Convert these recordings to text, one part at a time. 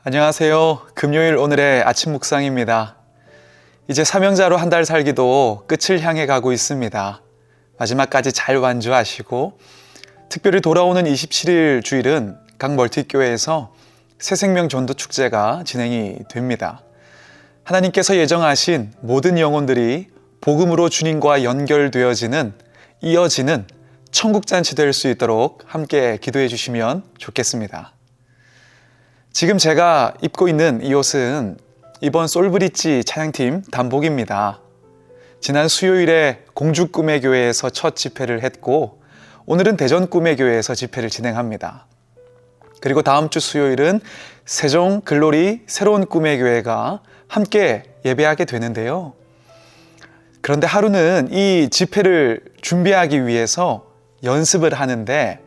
안녕하세요. 금요일 오늘의 아침 묵상입니다. 이제 사명자로 한 달 살기도 끝을 향해 가고 있습니다. 마지막까지 잘 완주하시고, 특별히 돌아오는 27일 주일은 각 멀티교회에서 새생명 전도 축제가 진행이 됩니다. 하나님께서 예정하신 모든 영혼들이 복음으로 주님과 연결되어지는, 이어지는 천국잔치 될 수 있도록 함께 기도해 주시면 좋겠습니다. 지금 제가 입고 있는 이 옷은 이번 솔브리지 찬양팀 단복입니다. 지난 수요일에 공주 꿈의 교회에서 첫 집회를 했고, 오늘은 대전 꿈의 교회에서 집회를 진행합니다. 그리고 다음 주 수요일은 세종 글로리 새로운 꿈의 교회가 함께 예배하게 되는데요. 그런데 하루는 이 집회를 준비하기 위해서 연습을 하는데,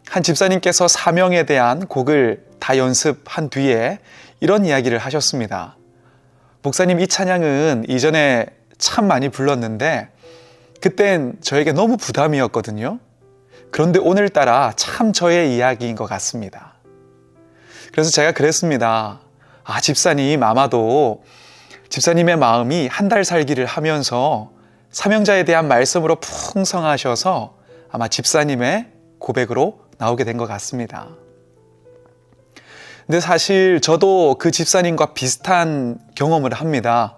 한 집사님께서 사명에 대한 곡을 다 연습한 뒤에 이런 이야기를 하셨습니다. 목사님, 이 찬양은 이전에 참 많이 불렀는데 그땐 저에게 너무 부담이었거든요. 그런데 오늘따라 참 저의 이야기인 것 같습니다. 그래서 제가 그랬습니다. 집사님, 아마도 집사님의 마음이 한 달 살기를 하면서 사명자에 대한 말씀으로 풍성하셔서 아마 집사님의 고백으로 나오게 된 것 같습니다. 근데 사실 저도 그 집사님과 비슷한 경험을 합니다.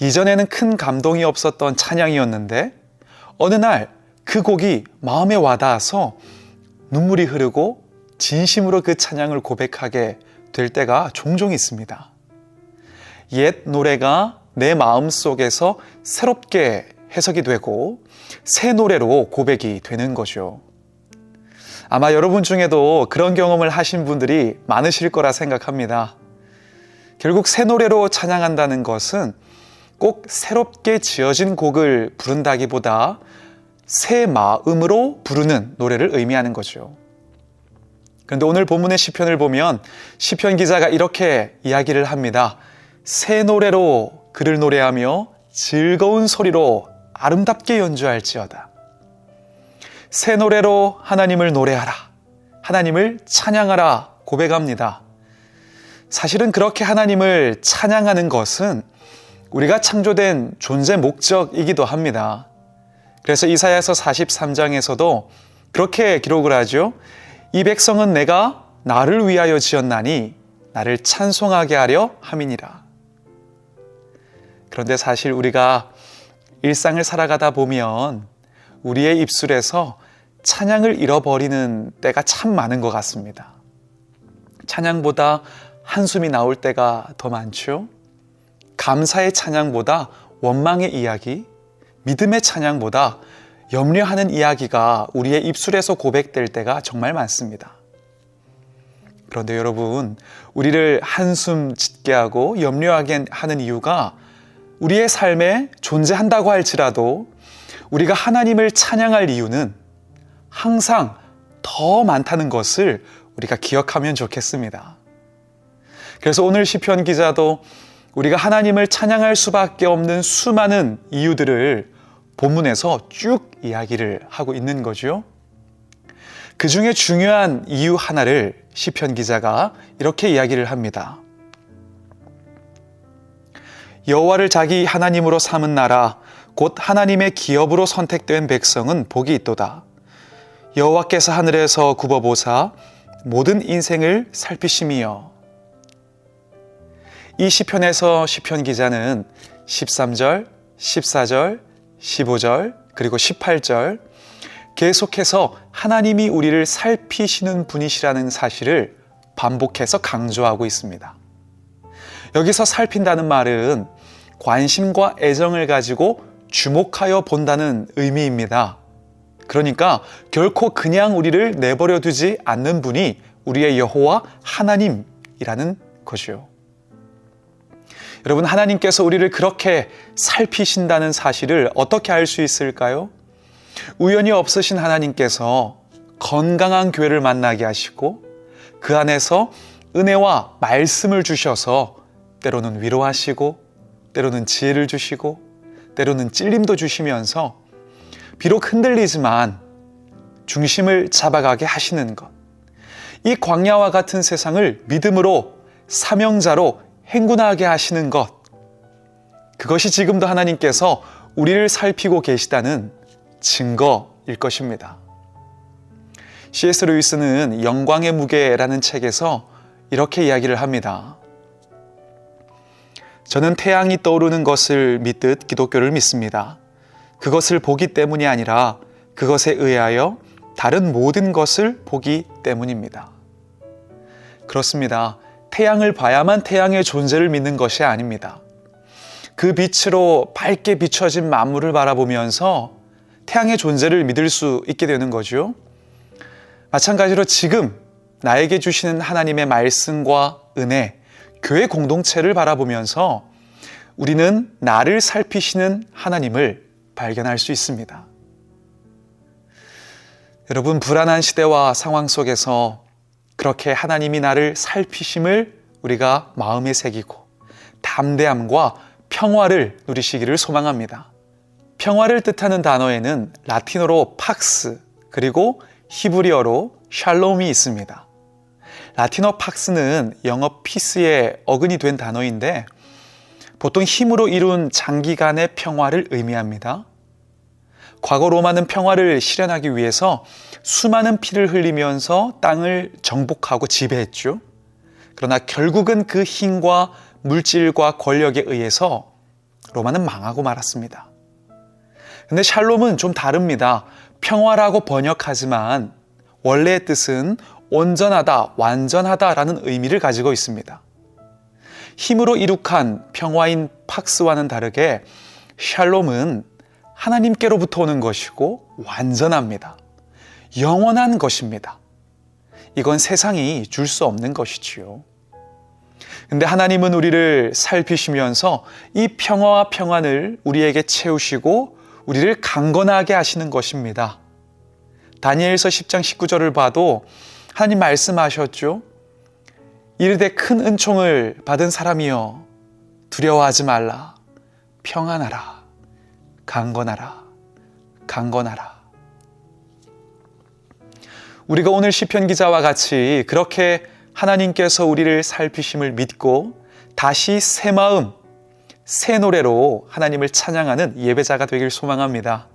이전에는 큰 감동이 없었던 찬양이었는데 어느 날 그 곡이 마음에 와닿아서 눈물이 흐르고 진심으로 그 찬양을 고백하게 될 때가 종종 있습니다. 옛 노래가 내 마음속에서 새롭게 해석이 되고 새 노래로 고백이 되는 거죠. 아마 여러분 중에도 그런 경험을 하신 분들이 많으실 거라 생각합니다. 결국 새 노래로 찬양한다는 것은 꼭 새롭게 지어진 곡을 부른다기보다 새 마음으로 부르는 노래를 의미하는 거죠. 그런데 오늘 본문의 시편을 보면 시편 기자가 이렇게 이야기를 합니다. 새 노래로 그를 노래하며 즐거운 소리로 아름답게 연주할지어다. 새 노래로 하나님을 노래하라, 하나님을 찬양하라 고백합니다. 사실은 그렇게 하나님을 찬양하는 것은 우리가 창조된 존재 목적이기도 합니다. 그래서 이사야서 43장에서도 그렇게 기록을 하죠. 이 백성은 내가 나를 위하여 지었나니 나를 찬송하게 하려 함이니라. 그런데 사실 우리가 일상을 살아가다 보면 우리의 입술에서 찬양을 잃어버리는 때가 참 많은 것 같습니다. 찬양보다 한숨이 나올 때가 더 많죠. 감사의 찬양보다 원망의 이야기, 믿음의 찬양보다 염려하는 이야기가 우리의 입술에서 고백될 때가 정말 많습니다. 그런데 여러분, 우리를 한숨 짓게 하고 염려하게 하는 이유가 우리의 삶에 존재한다고 할지라도 우리가 하나님을 찬양할 이유는 항상 더 많다는 것을 우리가 기억하면 좋겠습니다. 그래서 오늘 시편 기자도 우리가 하나님을 찬양할 수밖에 없는 수많은 이유들을 본문에서 쭉 이야기를 하고 있는 거죠. 그 중에 중요한 이유 하나를 시편 기자가 이렇게 이야기를 합니다. 여호와를 자기 하나님으로 삼은 나라 곧 하나님의 기업으로 선택된 백성은 복이 있도다. 여호와께서 하늘에서 굽어보사 모든 인생을 살피심이여. 이 시편에서 시편 기자는 13절, 14절, 15절, 그리고 18절 계속해서 하나님이 우리를 살피시는 분이시라는 사실을 반복해서 강조하고 있습니다. 여기서 살핀다는 말은 관심과 애정을 가지고 주목하여 본다는 의미입니다. 그러니까 결코 그냥 우리를 내버려 두지 않는 분이 우리의 여호와 하나님이라는 것이요. 여러분, 하나님께서 우리를 그렇게 살피신다는 사실을 어떻게 알 수 있을까요? 우연이 없으신 하나님께서 건강한 교회를 만나게 하시고 그 안에서 은혜와 말씀을 주셔서 때로는 위로하시고 때로는 지혜를 주시고 때로는 찔림도 주시면서 비록 흔들리지만 중심을 잡아가게 하시는 것, 이 광야와 같은 세상을 믿음으로 사명자로 행군하게 하시는 것, 그것이 지금도 하나님께서 우리를 살피고 계시다는 증거일 것입니다. C.S. 루이스는 영광의 무게라는 책에서 이렇게 이야기를 합니다. 저는 태양이 떠오르는 것을 믿듯 기독교를 믿습니다. 그것을 보기 때문이 아니라 그것에 의하여 다른 모든 것을 보기 때문입니다. 그렇습니다. 태양을 봐야만 태양의 존재를 믿는 것이 아닙니다. 그 빛으로 밝게 비춰진 만물을 바라보면서 태양의 존재를 믿을 수 있게 되는 거죠. 마찬가지로 지금 나에게 주시는 하나님의 말씀과 은혜, 교회 공동체를 바라보면서 우리는 나를 살피시는 하나님을 발견할 수 있습니다. 여러분, 불안한 시대와 상황 속에서 그렇게 하나님이 나를 살피심을 우리가 마음에 새기고 담대함과 평화를 누리시기를 소망합니다. 평화를 뜻하는 단어에는 라틴어로 팍스, 그리고 히브리어로 샬롬이 있습니다. 라틴어 팍스는 영어 피스의 어근이 된 단어인데 보통 힘으로 이룬 장기간의 평화를 의미합니다. 과거 로마는 평화를 실현하기 위해서 수많은 피를 흘리면서 땅을 정복하고 지배했죠. 그러나 결국은 그 힘과 물질과 권력에 의해서 로마는 망하고 말았습니다. 근데 샬롬은 좀 다릅니다. 평화라고 번역하지만 원래의 뜻은 온전하다, 완전하다라는 의미를 가지고 있습니다. 힘으로 이룩한 평화인 팍스와는 다르게 샬롬은 하나님께로부터 오는 것이고 완전합니다. 영원한 것입니다. 이건 세상이 줄 수 없는 것이지요. 근데 하나님은 우리를 살피시면서 이 평화와 평안을 우리에게 채우시고 우리를 강건하게 하시는 것입니다. 다니엘서 10장 19절을 봐도 하나님 말씀하셨죠. 이르되 큰 은총을 받은 사람이여 두려워하지 말라. 평안하라. 강건하라. 강건하라. 우리가 오늘 시편 기자와 같이 그렇게 하나님께서 우리를 살피심을 믿고 다시 새 마음, 새 노래로 하나님을 찬양하는 예배자가 되길 소망합니다.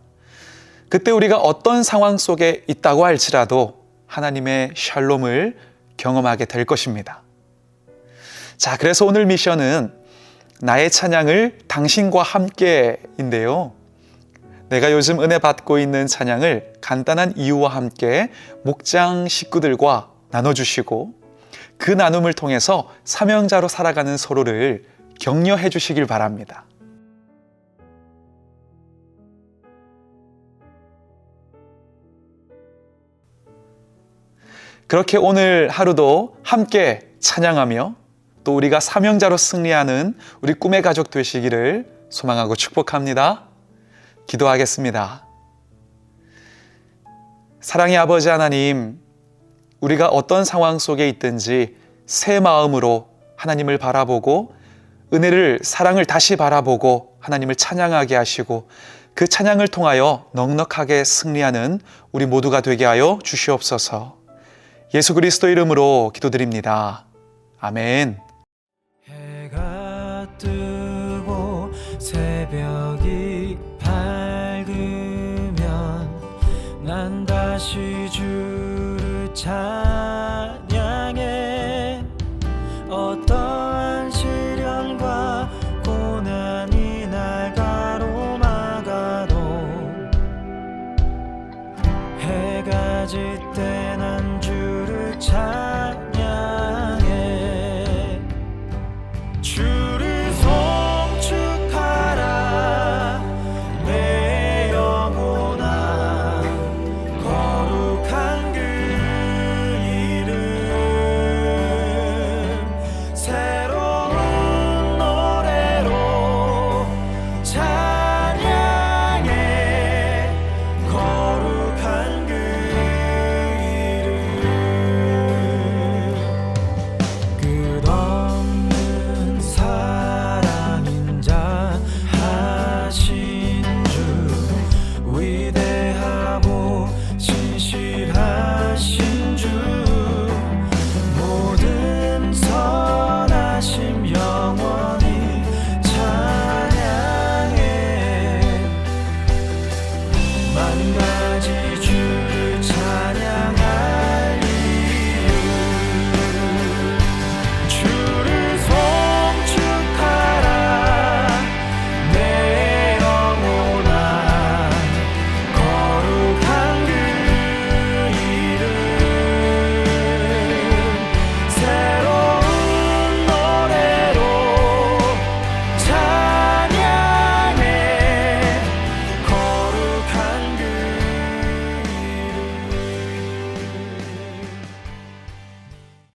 그때 우리가 어떤 상황 속에 있다고 할지라도 하나님의 샬롬을 경험하게 될 것입니다. 자, 그래서 오늘 미션은 나의 찬양을 당신과 함께인데요. 내가 요즘 은혜 받고 있는 찬양을 간단한 이유와 함께 목장 식구들과 나눠주시고 그 나눔을 통해서 사명자로 살아가는 서로를 격려해 주시길 바랍니다. 그렇게 오늘 하루도 함께 찬양하며 또 우리가 사명자로 승리하는 우리 꿈의 가족 되시기를 소망하고 축복합니다. 기도하겠습니다. 사랑의 아버지 하나님, 우리가 어떤 상황 속에 있든지 새 마음으로 하나님을 바라보고 은혜를, 사랑을 다시 바라보고 하나님을 찬양하게 하시고 그 찬양을 통하여 넉넉하게 승리하는 우리 모두가 되게 하여 주시옵소서. 예수 그리스도 이름으로 기도드립니다. 아멘. 해가 뜨고 새벽이 밝으면 난 다시 주를 찬양해. 어떠한 시련과 고난이 날 가로막아도 해가 짙